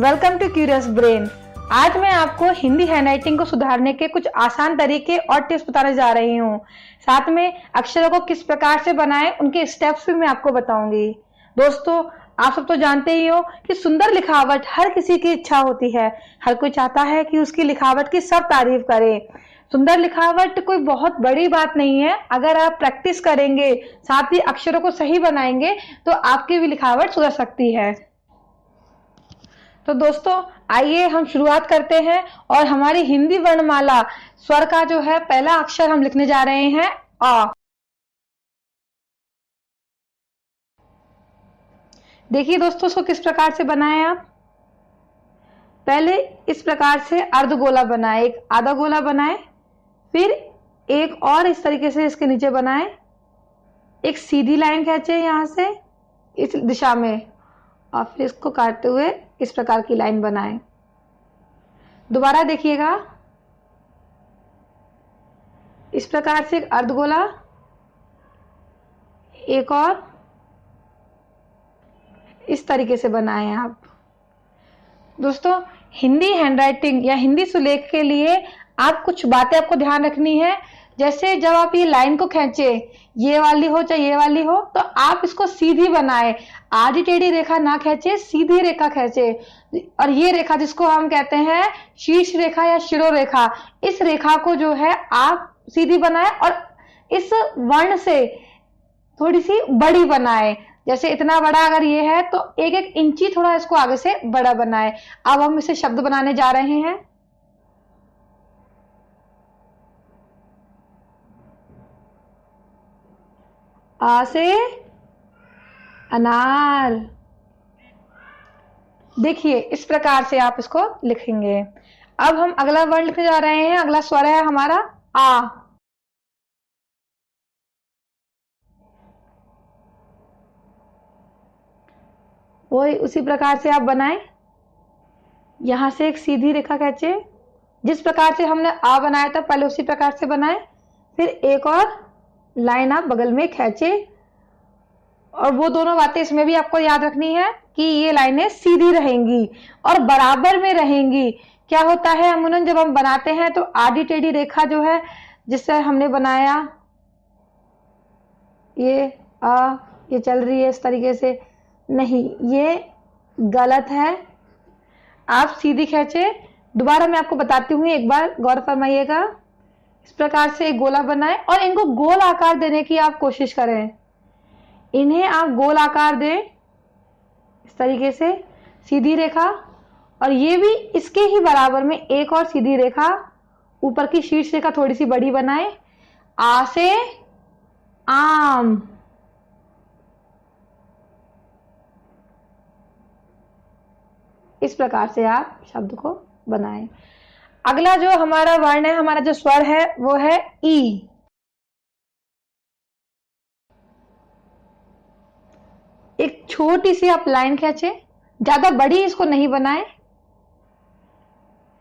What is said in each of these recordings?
Welcome to curious brain. आज मैं आपको हिंदी हैंडराइटिंग को सुधारने के कुछ आसान तरीके और टिप्स बताने जा रही हूँ। साथ में अक्षरों को किस प्रकार से बनाएं उनके स्टेप्स भी मैं आपको बताऊंगी। दोस्तों, आप सब तो जानते ही हो कि सुंदर लिखावट हर किसी की इच्छा होती है। हर कोई चाहता है कि उसकी लिखावट की सब तारीफ करें। सुंदर लिखावट कोई बहुत बड़ी बात नहीं है। अगर आप प्रैक्टिस करेंगे, साथ ही अक्षरों को सही बनाएंगे, तो आपकी भी लिखावट सुधर सकती है। तो दोस्तों, आइए हम शुरुआत करते हैं और हमारी हिंदी वर्णमाला स्वर का जो है पहला अक्षर हम लिखने जा रहे हैं अ। देखिए दोस्तों, इसको किस प्रकार से बनाएं आप। पहले इस प्रकार से अर्धगोला बनाएं, एक आधा गोला बनाएं, फिर एक और इस तरीके से इसके नीचे बनाएं, एक सीधी लाइन खींचे यहां से इस दिशा में, और फिर इसको काटते हुए इस प्रकार की लाइन बनाएं। दोबारा देखिएगा, इस प्रकार से एक अर्धगोला, एक और इस तरीके से बनाएं आप। दोस्तों, हिंदी हैंडराइटिंग या हिंदी सुलेख के लिए आप कुछ बातें आपको ध्यान रखनी है। जैसे जब आप ये लाइन को खींचे, ये वाली हो चाहे ये वाली हो, तो आप इसको सीधी बनाएं। आधी टेढ़ी रेखा ना खींचे, सीधी रेखा खींचे। और ये रेखा जिसको हम कहते हैं शीर्ष रेखा या शिरो रेखा, इस रेखा को जो है आप सीधी बनाएं और इस वर्ण से थोड़ी सी बड़ी बनाएं। जैसे इतना बड़ा अगर ये है तो एक एक इंची थोड़ा इसको आगे से बड़ा बनाएं। अब हम इसे शब्द बनाने जा रहे हैं। आ से अनार। देखिए इस प्रकार से आप इसको लिखेंगे। अब हम अगला वर्ण लिखने जा रहे हैं। अगला स्वर है हमारा आ। वही उसी प्रकार से आप बनाएं। यहां से एक सीधी रेखा खींचे, जिस प्रकार से हमने आ बनाया था पहले उसी प्रकार से बनाएं। फिर एक और लाइन आप बगल में खींचे। और वो दोनों बातें इसमें भी आपको याद रखनी है कि ये लाइनें सीधी रहेंगी और बराबर में रहेंगी। क्या होता है अमूमन जब हम बनाते हैं तो आधी टेढ़ी रेखा जो है जिससे हमने बनाया, ये चल रही है इस तरीके से, नहीं, ये गलत है। आप सीधी खींचे। दोबारा मैं आपको बताती हूँ, एक बार गौर फरमाइएगा। इस प्रकार से एक गोला बनाएं और इनको गोल आकार देने की आप कोशिश करें। इन्हें आप गोल आकार दें इस तरीके से, सीधी रेखा, और ये भी इसके ही बराबर में एक और सीधी रेखा, ऊपर की शीर्ष रेखा थोड़ी सी बड़ी बनाएं। आ से आम। इस प्रकार से आप शब्द को बनाएं। अगला जो हमारा वर्ण है, हमारा जो स्वर है, वो है ई। एक छोटी सी आप लाइन खींचे, ज्यादा बड़ी इसको नहीं बनाएं।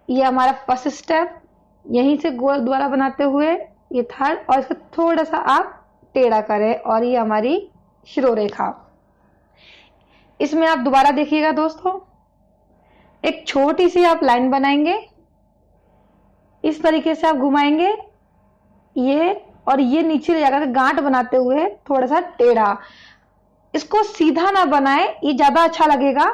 ये हमारा फर्स्ट स्टेप, यहीं से गोल द्वारा बनाते हुए ये थर्ड, और इसको थोड़ा सा आप टेढ़ा करें, और ये हमारी शिरो रेखा। इसमें आप दोबारा देखिएगा दोस्तों, एक छोटी सी आप लाइन बनाएंगे, इस तरीके से आप घुमाएंगे ये, और ये नीचे ले जाकर गांठ बनाते हुए थोड़ा सा टेढ़ा। इसको सीधा ना बनाए, ये ज्यादा अच्छा लगेगा।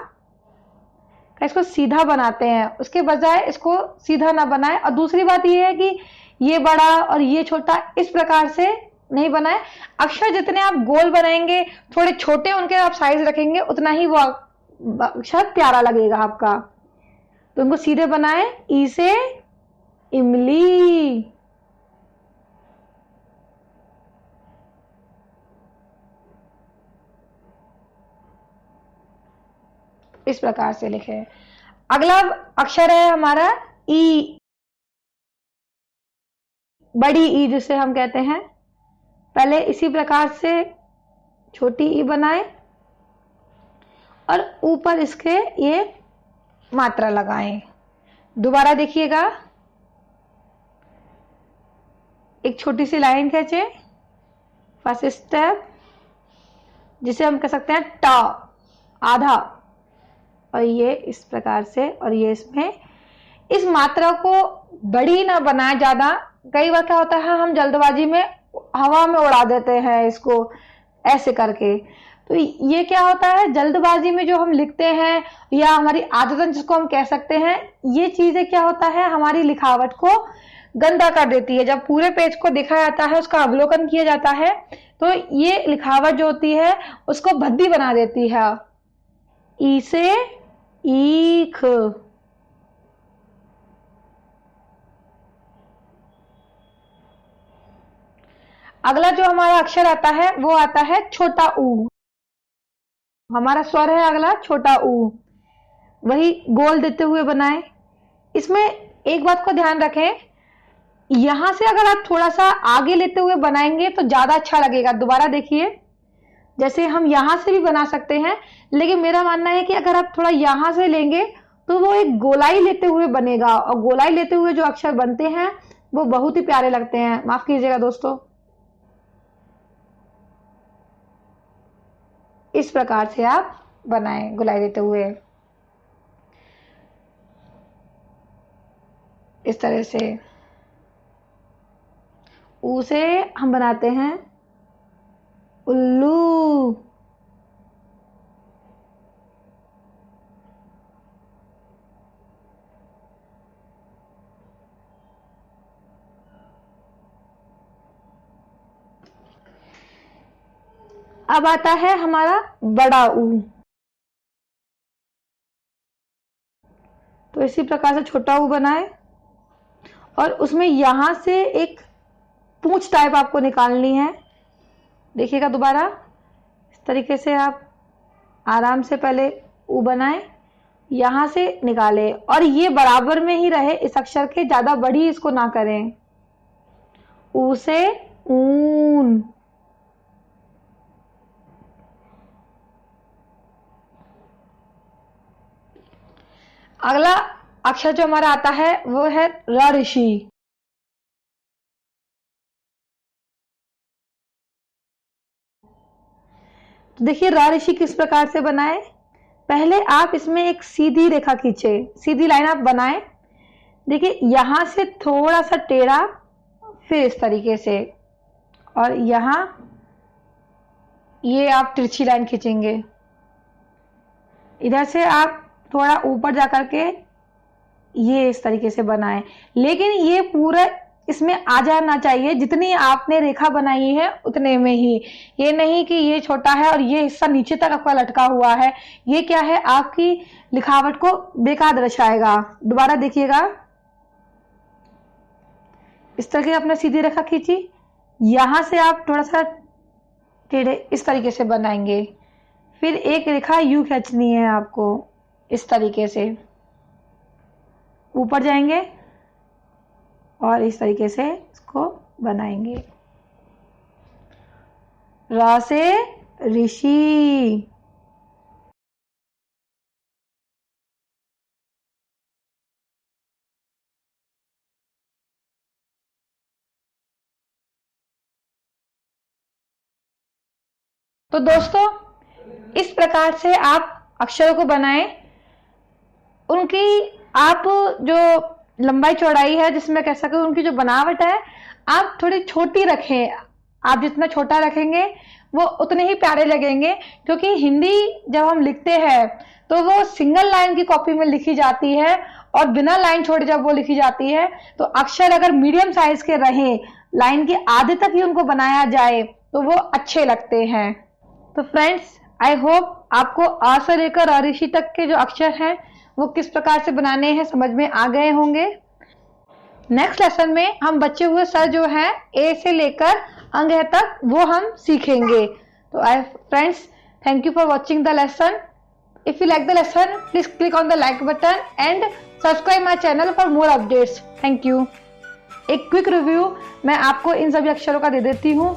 इसको सीधा बनाते हैं, उसके बजाय इसको सीधा ना बनाए। और दूसरी बात ये है कि ये बड़ा और ये छोटा इस प्रकार से नहीं बनाए। अक्षर जितने आप गोल बनाएंगे, थोड़े छोटे उनके आप साइज रखेंगे, उतना ही वो अक्षर प्यारा लगेगा आपका। तो उनको सीधे बनाए। ई से इमली। इस प्रकार से लिखे। अगला अक्षर है हमारा ई, बड़ी ई जिसे हम कहते हैं। पहले इसी प्रकार से छोटी ई बनाए और ऊपर इसके ये मात्रा लगाएं। दोबारा देखिएगा, एक छोटी सी लाइन खींचे, फर्स्ट स्टेप, जिसे हम कह सकते हैं टा, आधा, और ये इस प्रकार से, और ये इसमें इस मात्रा को बड़ी ना बनाए ज़्यादा। कई बार क्या होता है हम जल्दबाजी में हवा में उड़ा देते हैं इसको ऐसे करके। तो ये क्या होता है, जल्दबाजी में जो हम लिखते हैं या हमारी आदतन जिसको हम कह सकते हैं, ये चीजें क्या होता है हमारी लिखावट को गंदा कर देती है। जब पूरे पेज को देखा जाता है, उसका अवलोकन किया जाता है, तो ये लिखावट जो होती है उसको भद्दी बना देती है। ई से ईख, अगला जो हमारा अक्षर आता है वो आता है छोटा ऊ। हमारा स्वर है अगला छोटा ऊ, वही गोल देते हुए बनाएं। इसमें एक बात को ध्यान रखें, यहां से अगर आप थोड़ा सा आगे लेते हुए बनाएंगे तो ज्यादा अच्छा लगेगा। दोबारा देखिए, जैसे हम यहां से भी बना सकते हैं, लेकिन मेरा मानना है कि अगर आप थोड़ा यहां से लेंगे तो वो एक गोलाई लेते हुए बनेगा, और गोलाई लेते हुए जो अक्षर बनते हैं वो बहुत ही प्यारे लगते हैं। माफ कीजिएगा दोस्तों, इस प्रकार से आप बनाएं गोलाई देते हुए, इस तरह से। ऊ से हम बनाते हैं उल्लू, अब आता है हमारा बड़ा ऊ। तो इसी प्रकार से छोटा ऊ बनाए, और उसमें यहां से एक पूंछ टाइप आपको निकालनी है। देखिएगा दोबारा, इस तरीके से आप आराम से पहले ऊ बनाएं, यहां से निकालें, और ये बराबर में ही रहे इस अक्षर के, ज्यादा बड़ी इसको ना करें। ऊ से ऊन, अगला अक्षर जो हमारा आता है वो है र ऋषि। तो देखिए र ऋषि किस प्रकार से बनाए। पहले आप इसमें एक सीधी रेखा खींचे, सीधी लाइन आप बनाएं। देखिए यहां से थोड़ा सा टेढ़ा, फिर इस तरीके से, और यहां ये आप तिरछी लाइन खींचेंगे। इधर से आप थोड़ा ऊपर जाकर के ये इस तरीके से बनाएं, लेकिन ये पूरा इसमें आ जाना चाहिए, जितनी आपने रेखा बनाई है उतने में ही। ये नहीं कि ये छोटा है और ये हिस्सा नीचे तक आपका लटका हुआ है, ये क्या है आपकी लिखावट को बेकार दर्शाएगा। दोबारा देखिएगा, इस तरह की आपने सीधी रेखा खींची, यहां से आप थोड़ा सा टेढ़े इस तरीके से बनाएंगे, फिर एक रेखा यूं खींचनी है आपको, इस तरीके से ऊपर जाएंगे और इस तरीके से इसको बनाएंगे। र से ऋषि, तो दोस्तों इस प्रकार से आप अक्षरों को बनाएं। उनकी आप जो लंबाई चौड़ाई है, जिसमें कह सके उनकी जो बनावट है, आप थोड़ी छोटी रखें। आप जितना छोटा रखेंगे वो उतने ही प्यारे लगेंगे, क्योंकि हिंदी जब हम लिखते हैं तो वो सिंगल लाइन की कॉपी में लिखी जाती है, और बिना लाइन छोड़े जब वो लिखी जाती है तो अक्षर अगर मीडियम साइज के रहें, लाइन के आधे तक ही उनको बनाया जाए तो वो अच्छे लगते हैं। तो फ्रेंड्स, आई होप आपको आ से लेकर अ ऋषि तक के जो अक्षर हैं वो किस प्रकार से बनाने हैं समझ में आ गए होंगे। नेक्स्ट लेसन में हम बचे हुए स्वर जो है ए से लेकर अंग तक वो हम सीखेंगे। तो I friends, thank you for watching the lesson. If you like the lesson, please click on the like button and subscribe my channel for more updates. Thank you. एक क्विक रिव्यू मैं आपको इन सभी अक्षरों का दे देती हूँ।